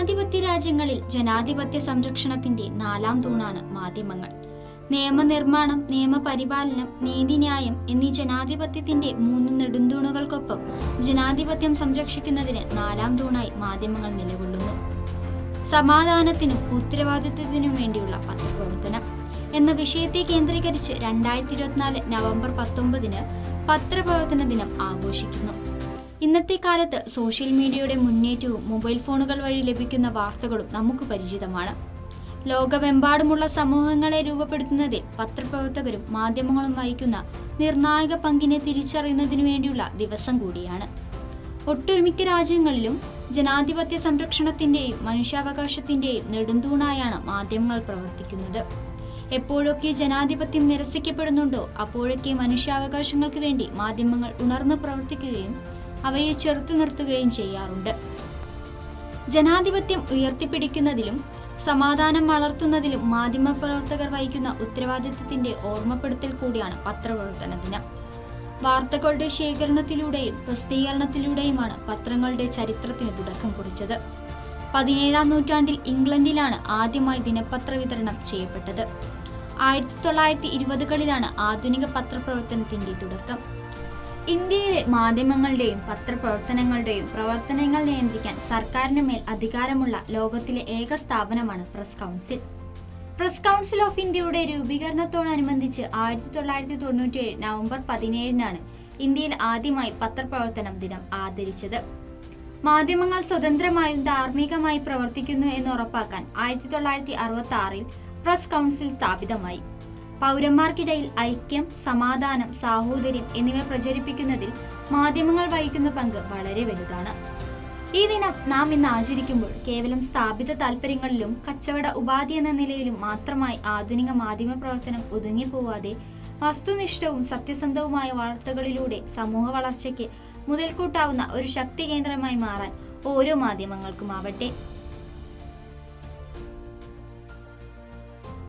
ജനാധിപത്യ രാജ്യങ്ങളിൽ ജനാധിപത്യ സംരക്ഷണത്തിന്റെ നാലാം തൂണാണ് മാധ്യമങ്ങൾ. നിയമനിർമ്മാണം, നിയമപരിപാലനം, നീതിന്യായം എന്നീ ജനാധിപത്യത്തിന്റെ മൂന്ന് നെടുന്തൂണുകൾക്കൊപ്പം ജനാധിപത്യം സംരക്ഷിക്കുന്നതിന് നാലാം തൂണായി മാധ്യമങ്ങൾ നിലകൊള്ളുന്നു. സമാധാനത്തിനും ഉത്തരവാദിത്വത്തിനും വേണ്ടിയുള്ള പത്രപ്രവർത്തനം എന്ന വിഷയത്തെ കേന്ദ്രീകരിച്ച് 2024 നവംബർ 19 പത്രപ്രവർത്തന ദിനം ആഘോഷിക്കുന്നു. ഇന്നത്തെ കാലത്ത് സോഷ്യൽ മീഡിയയുടെ മുന്നേറ്റവും മൊബൈൽ ഫോണുകൾ വഴി ലഭിക്കുന്ന വാർത്തകളും നമുക്ക് പരിചിതമാണ്. ലോകമെമ്പാടുമുള്ള സമൂഹങ്ങളെ രൂപപ്പെടുത്തുന്നതിൽ പത്രപ്രവർത്തകരും മാധ്യമങ്ങളും വഹിക്കുന്ന നിർണായക പങ്കിനെ തിരിച്ചറിയുന്നതിനു വേണ്ടിയുള്ള ദിവസം കൂടിയാണ്. ഒട്ടുമിക്ക രാജ്യങ്ങളിലും ജനാധിപത്യ സംരക്ഷണത്തിന്റെയും മനുഷ്യാവകാശത്തിന്റെയും നെടുന്തൂണായാണ് മാധ്യമങ്ങൾ പ്രവർത്തിക്കുന്നത്. എപ്പോഴൊക്കെ ജനാധിപത്യം നിരസിക്കപ്പെടുന്നുണ്ടോ അപ്പോഴൊക്കെ മനുഷ്യാവകാശങ്ങൾക്ക് വേണ്ടി മാധ്യമങ്ങൾ ഉണർന്നു പ്രവർത്തിക്കുകയും അവയെ ചെറുത്തു നിർത്തുകയും ചെയ്യാറുണ്ട്. ജനാധിപത്യം ഉയർത്തിപ്പിടിക്കുന്നതിലും സമാധാനം വളർത്തുന്നതിലും മാധ്യമപ്രവർത്തകർ വഹിക്കുന്ന ഉത്തരവാദിത്തത്തിന്റെ ഓർമ്മപ്പെടുത്തൽ കൂടിയാണ് പത്രപ്രവർത്തന ദിനം. വാർത്തകളുടെ ശേഖരണത്തിലൂടെയും പ്രസിദ്ധീകരണത്തിലൂടെയുമാണ് പത്രങ്ങളുടെ ചരിത്രത്തിന് തുടക്കം കുറിച്ചത്. 17-ാം നൂറ്റാണ്ടിൽ ഇംഗ്ലണ്ടിലാണ് ആദ്യമായി ദിനപത്ര വിതരണം ചെയ്യപ്പെട്ടത്. 1920കളിലാണ് ആധുനിക പത്രപ്രവർത്തനത്തിന്റെ തുടക്കം. ഇന്ത്യയിലെ മാധ്യമങ്ങളുടെയും പത്രപ്രവർത്തനങ്ങളുടെയും പ്രവർത്തനങ്ങൾ നിയന്ത്രിക്കാൻ സർക്കാരിന് മേൽ അധികാരമുള്ള ലോകത്തിലെ ഏക സ്ഥാപനമാണ് press council. Press council of ഇന്ത്യയുടെ രൂപീകരണത്തോടനുബന്ധിച്ച് 1997 നവംബർ 17 ഇന്ത്യയിൽ ആദ്യമായി പത്രപ്രവർത്തനം ദിനം ആദരിച്ചത്. മാധ്യമങ്ങൾ സ്വതന്ത്രമായും ധാർമ്മികമായി പ്രവർത്തിക്കുന്നു എന്ന് ഉറപ്പാക്കാൻ 1966 പ്രസ് കൗൺസിൽ സ്ഥാപിതമായി. പൗരന്മാർക്കിടയിൽ ഐക്യം, സമാധാനം, സാഹോദര്യം എന്നിവ പ്രചരിപ്പിക്കുന്നതിൽ മാധ്യമങ്ങൾ വഹിക്കുന്ന പങ്ക് വളരെ വലുതാണ്. ഈ ദിനം നാം ഇന്ന് ആചരിക്കുമ്പോൾ കേവലം സ്ഥാപിത താൽപര്യങ്ങളിലും കച്ചവട ഉപാധി എന്ന നിലയിലും മാത്രമായി ആധുനിക മാധ്യമ പ്രവർത്തനം ഒതുങ്ങിപ്പോവാതെ വസ്തുനിഷ്ഠവും സത്യസന്ധവുമായ വാർത്തകളിലൂടെ സമൂഹ വളർച്ചയ്ക്ക് മുതൽക്കൂട്ടാവുന്ന ഒരു ശക്തി കേന്ദ്രമായി മാറാൻ ഓരോ മാധ്യമങ്ങൾക്കുമാവട്ടെ.